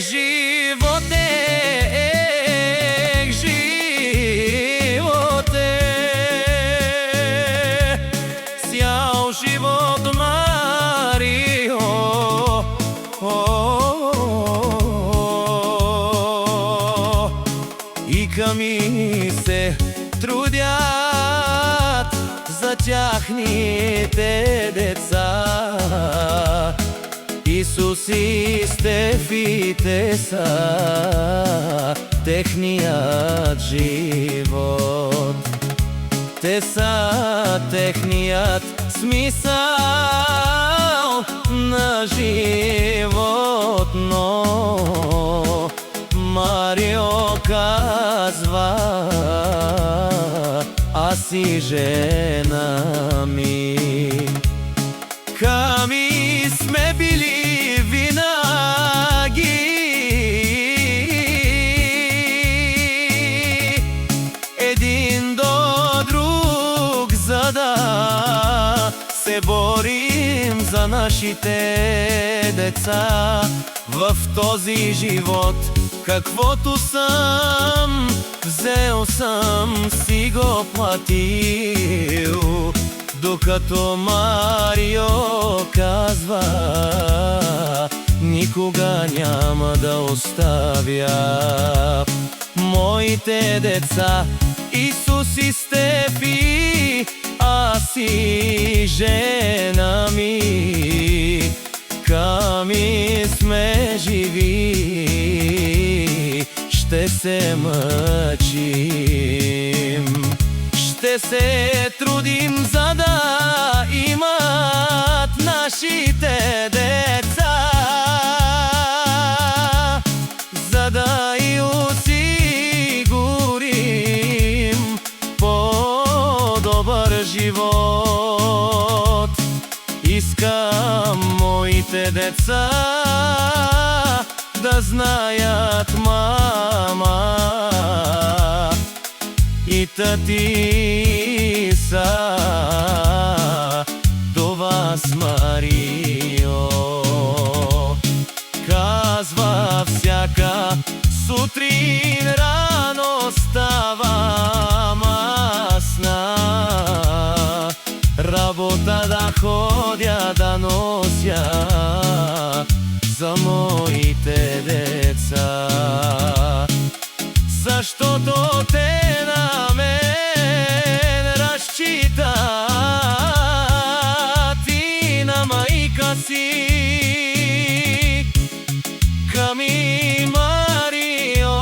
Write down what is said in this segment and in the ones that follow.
živote, sjao život Mario, и ками се трудят за тяхните деца. Исус и Стефите са техният живот. Те са техният смисъл на живот. Но Марио казва: аз си жена ми. Ками сме били винаги един до друг, за да се борим за нашите деца. В този живот каквото съм взел, съм си го платил. Докато Марио казва: никога няма да оставя моите деца. Исус и Стефи, аз и жена ми, ками сме живи, ще се мъчим, ще се трудим, за да имат нашите деца, за да и осигурим по-добър живот. Искам моите деца да знаят мама и тати са до вас Марио. Казва всяка сутрин рано ставам аз на работа да ходя, да нося за моите деца. Защото те на мен разчитат и на майка си. Ками Марио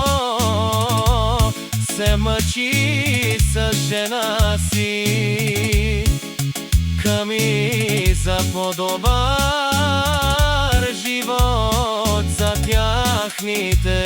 се мъчи с жена си, ками за по-добър живот за тяхните